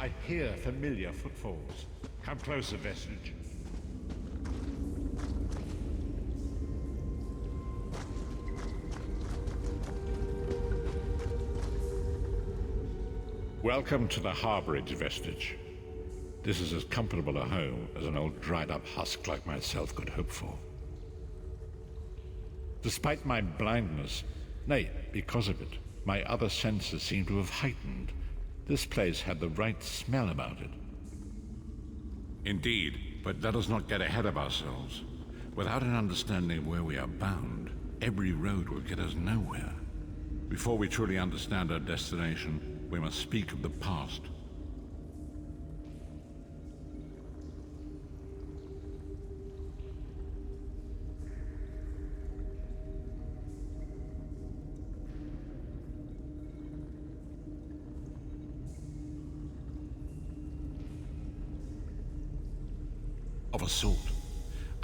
I hear familiar footfalls. Come closer, Vestige. Welcome to the Harborage, Vestige. This is as comfortable a home as an old dried-up husk like myself could hope for. Despite my blindness, nay, because of it, my other senses seem to have heightened. This place had the right smell about it. Indeed, but let us not get ahead of ourselves. Without an understanding of where we are bound, every road will get us nowhere. Before we truly understand our destination, we must speak of the past. Of a sort.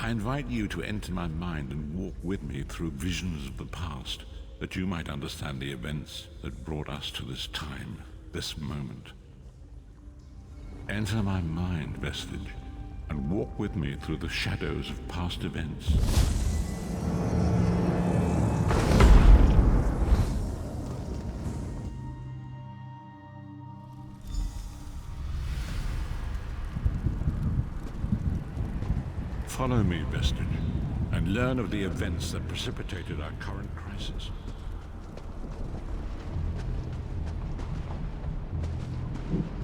I invite you to enter my mind and walk with me through visions of the past, that you might understand the events that brought us to this time, this moment. Enter my mind, Vestige, and walk with me through the shadows of past events. Follow me, Vestige, and learn of the events that precipitated our current crisis.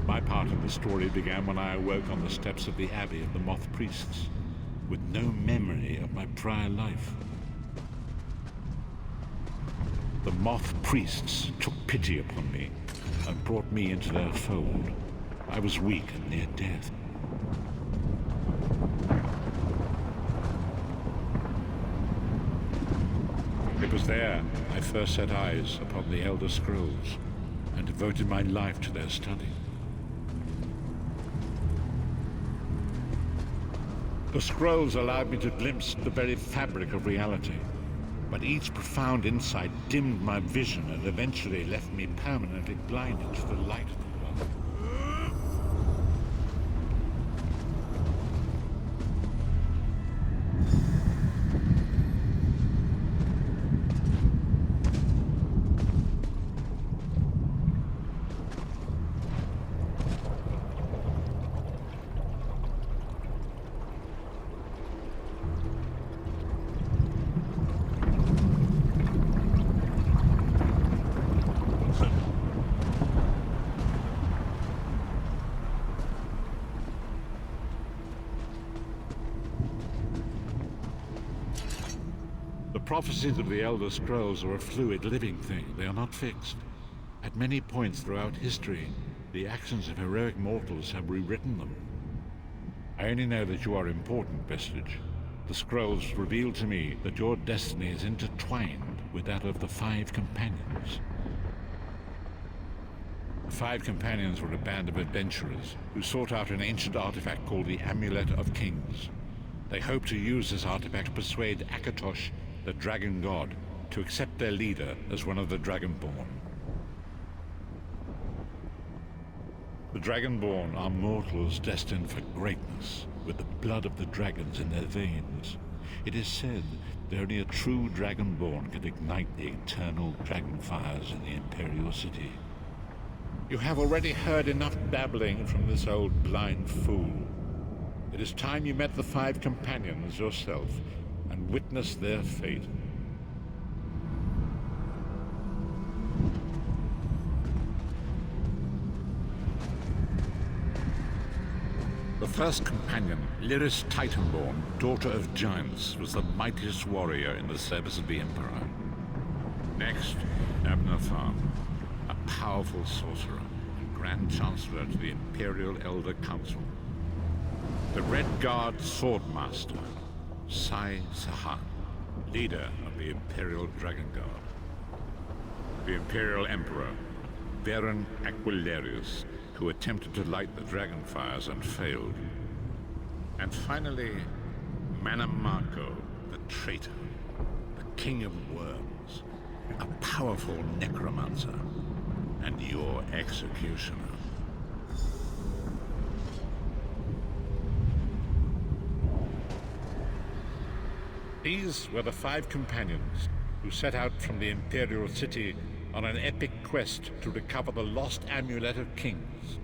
My part of the story began when I awoke on the steps of the Abbey of the Moth Priests, with no memory of my prior life. The Moth Priests took pity upon me and brought me into their fold. I was weak and near death. It was there I first set eyes upon the Elder Scrolls and devoted my life to their study. The scrolls allowed me to glimpse the very fabric of reality, but each profound insight dimmed my vision and eventually left me permanently blinded to the light of the world. The prophecies of the Elder Scrolls are a fluid, living thing. They are not fixed. At many points throughout history, the actions of heroic mortals have rewritten them. I only know that you are important, Vestige. The scrolls reveal to me that your destiny is intertwined with that of the Five Companions. The Five Companions were a band of adventurers who sought out an ancient artifact called the Amulet of Kings. They hoped to use this artifact to persuade Akatosh, the Dragon God, to accept their leader as one of the Dragonborn. The Dragonborn are mortals destined for greatness, with the blood of the dragons in their veins. It is said that only a true Dragonborn can ignite the eternal dragon fires in the Imperial City. You have already heard enough babbling from this old blind fool. It is time you met the Five Companions yourself and witnessed their fate. The first companion, Lyris Titanborn, daughter of giants, was the mightiest warrior in the service of the Emperor. Next, Abnathan, a powerful sorcerer and Grand Chancellor to the Imperial Elder Council. The Red Guard Swordmaster, Sai Sahan, leader of the Imperial Dragon Guard. The Imperial Emperor, Varen Aquilarius, who attempted to light the dragon fires and failed. And finally, Manamako, the traitor, the King of Worms, a powerful necromancer, and your executioner. These were the 5 companions who set out from the Imperial City on an epic quest to recover the lost Amulet of Kings.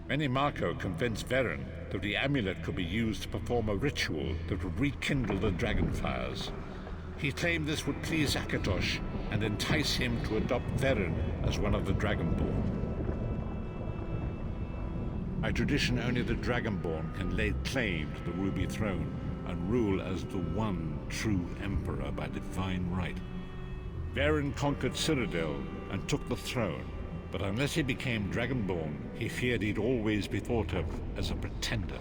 Menimarco convinced Veren that the amulet could be used to perform a ritual that would rekindle the dragon fires. He claimed this would please Akatosh and entice him to adopt Veren as one of the Dragonborn. By tradition, only the Dragonborn can lay claim to the Ruby Throne and rule as the one true Emperor by divine right. Veren conquered Cyrodiil and took the throne, but unless he became Dragonborn, he feared he'd always be thought of as a pretender.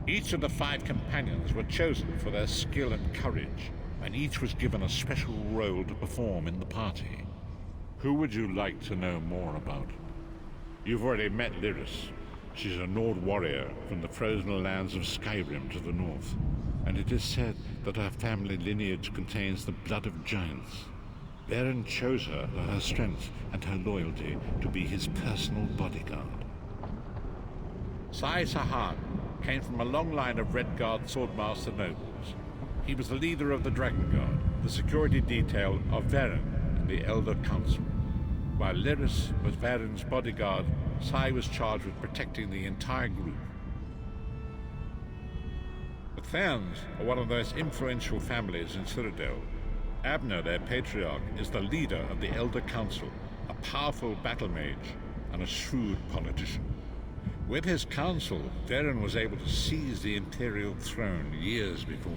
Each of the 5 companions were chosen for their skill and courage, and each was given a special role to perform in the party. Who would you like to know more about? You've already met Lyris. She's a Nord warrior from the frozen lands of Skyrim to the north, and it is said that her family lineage contains the blood of giants. Veren chose her for her strength and her loyalty to be his personal bodyguard. Sai Sahan came from a long line of Red Guard swordmaster nobles. He was the leader of the Dragon Guard, the security detail of Veren and the Elder Council. While Lyris was Veren's bodyguard, Sai was charged with protecting the entire group. The Therns are one of the most influential families in Cyrodiil. Abner, their patriarch, is the leader of the Elder Council, a powerful battle mage and a shrewd politician. With his council, Veren was able to seize the Imperial throne years before.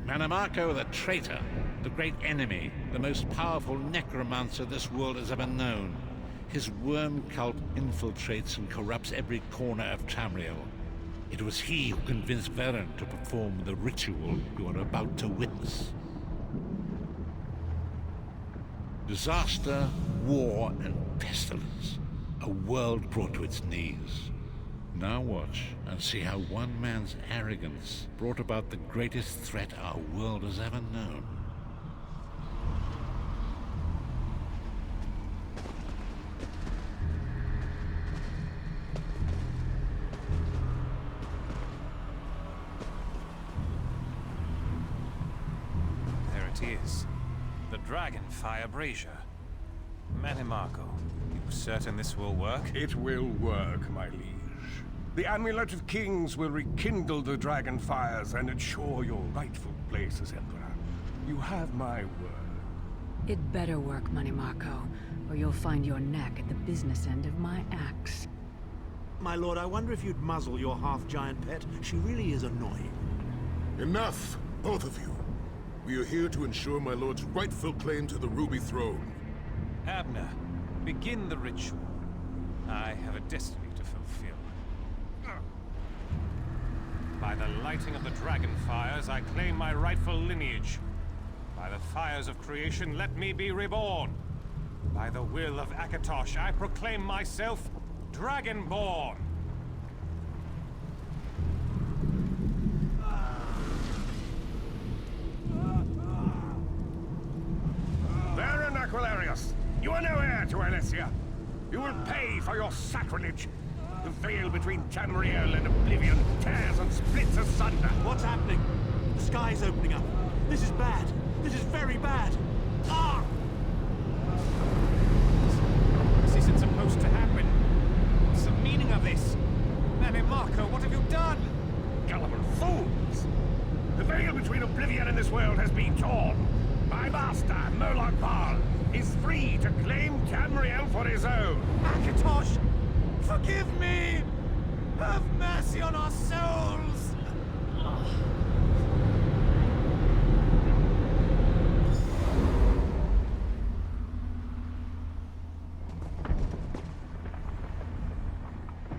Menimarco the traitor, the great enemy, the most powerful necromancer this world has ever known. His worm cult infiltrates and corrupts every corner of Tamriel. It was he who convinced Veren to perform the ritual you are about to witness. Disaster, war, and pestilence. A world brought to its knees. Now watch and see how one man's arrogance brought about the greatest threat our world has ever known. There it is. The Dragonfire Brazier. Menimarco, you certain this will work? It will work, my liege. The Amulet of Kings will rekindle the dragon fires and ensure your rightful place as Emperor. You have my word. It better work, Menimarco, or you'll find your neck at the business end of my axe. My lord, I wonder if you'd muzzle your half-giant pet. She really is annoying. Enough, both of you. We are here to ensure my lord's rightful claim to the Ruby Throne. Abner, begin the ritual. I have a destiny to fulfill. By the lighting of the dragon fires, I claim my rightful lineage. By the fires of creation, let me be reborn. By the will of Akatosh, I proclaim myself Dragonborn. Veren Aquilarius, you are no heir to Alessia. You will pay for your sacrilege. The veil between Tamriel and Oblivion tears and splits asunder. What's happening? The sky's opening up. This is bad. This is very bad. Ah! This isn't supposed to happen. What's the meaning of this? Menimarco, what have you done? Gullible fools! The veil between Oblivion and this world has been torn. My master, Moloch Baal, is free to claim Tamriel for his own. Akatosh! Forgive me! Have mercy on our souls!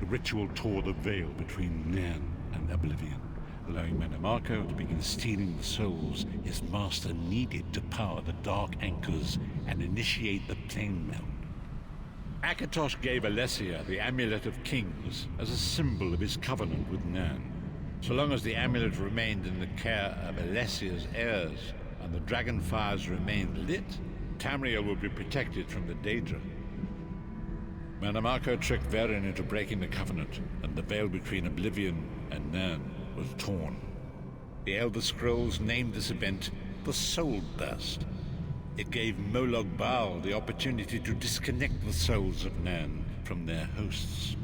The ritual tore the veil between Nairn and Oblivion, allowing Menimarco to begin stealing the souls his master needed to power the Dark Anchors and initiate the plane melt. Akatosh gave Alessia the Amulet of Kings as a symbol of his covenant with Nairn. So long as the amulet remained in the care of Alessia's heirs and the dragon fires remained lit, Tamriel would be protected from the Daedra. Manamako tricked Varen into breaking the Covenant, and the veil between Oblivion and Nern was torn. The Elder Scrolls named this event the Soul Burst. It gave Molag Bal the opportunity to disconnect the souls of Nern from their hosts.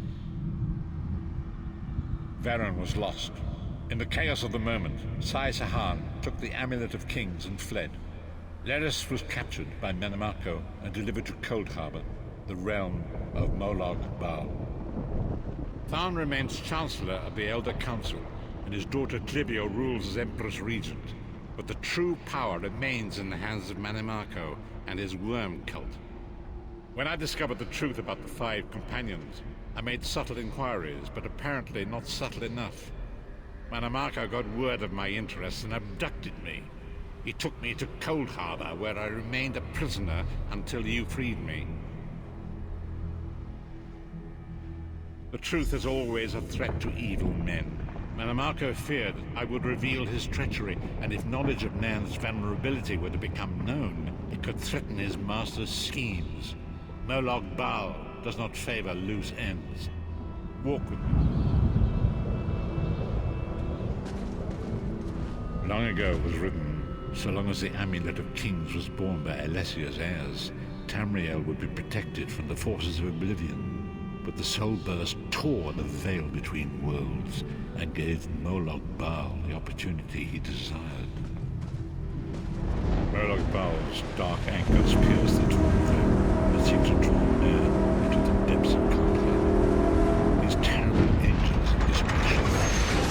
Varen was lost. In the chaos of the moment, Sai Sahan took the Amulet of Kings and fled. Lyris was captured by Manamako and delivered to Cold Harbor, the realm of Molag Bal. Tharn remains Chancellor of the Elder Council, and his daughter Clivio rules as Empress Regent. But the true power remains in the hands of Manamako and his worm cult. When I discovered the truth about the 5 companions, I made subtle inquiries, but apparently not subtle enough. Manamako got word of my interests and abducted me. He took me to Cold Harbor, where I remained a prisoner until you freed me. The truth is always a threat to evil men. Manamako feared I would reveal his treachery, and if knowledge of Nan's vulnerability were to become known, it could threaten his master's schemes. Molag Bal does not favor loose ends. Walk with me. Long ago was written, so long as the Amulet of Kings was borne by Alessia's heirs, Tamriel would be protected from the forces of Oblivion. But the Soul Burst tore the veil between worlds and gave Molag Bal the opportunity he desired. Molag Bal's dark anchors pierced the torn veil that seemed to draw near into the depths of conflict. These terrible engines of destruction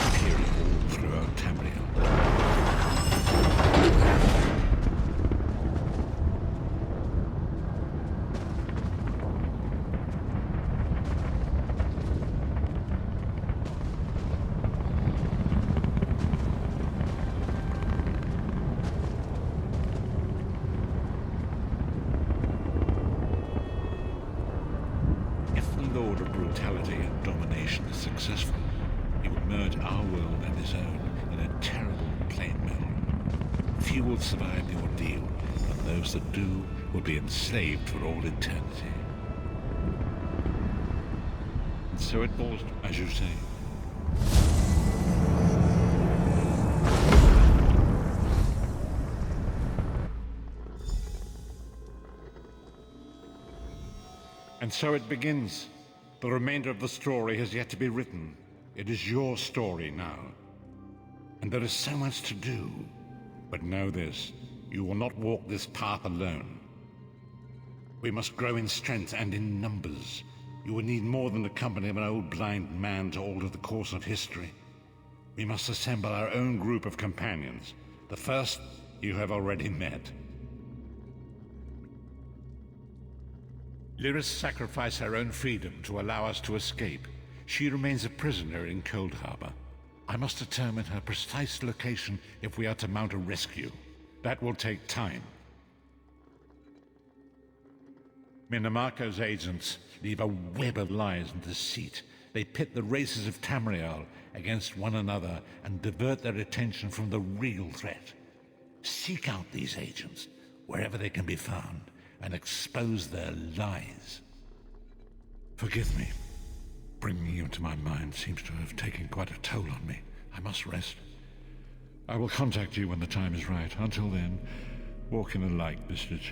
appearing all throughout Tamriel. Successful, he would merge our world and his own in a terrible plain meld. Few will survive the ordeal, and those that do will be enslaved for all eternity. And so it was, as you say. And so it begins. The remainder of the story has yet to be written. It is your story now. And there is so much to do. But know this, you will not walk this path alone. We must grow in strength and in numbers. You will need more than the company of an old blind man to alter the course of history. We must assemble our own group of companions. The first you have already met. Lyris sacrificed her own freedom to allow us to escape. She remains a prisoner in Cold Harbor. I must determine her precise location if we are to mount a rescue. That will take time. Minamako's agents leave a web of lies and deceit. They pit the races of Tamriel against one another and divert their attention from the real threat. Seek out these agents, wherever they can be found, and expose their lies. Forgive me. Bringing you into my mind seems to have taken quite a toll on me. I must rest. I will contact you when the time is right. Until then, walk in the light, Bistich.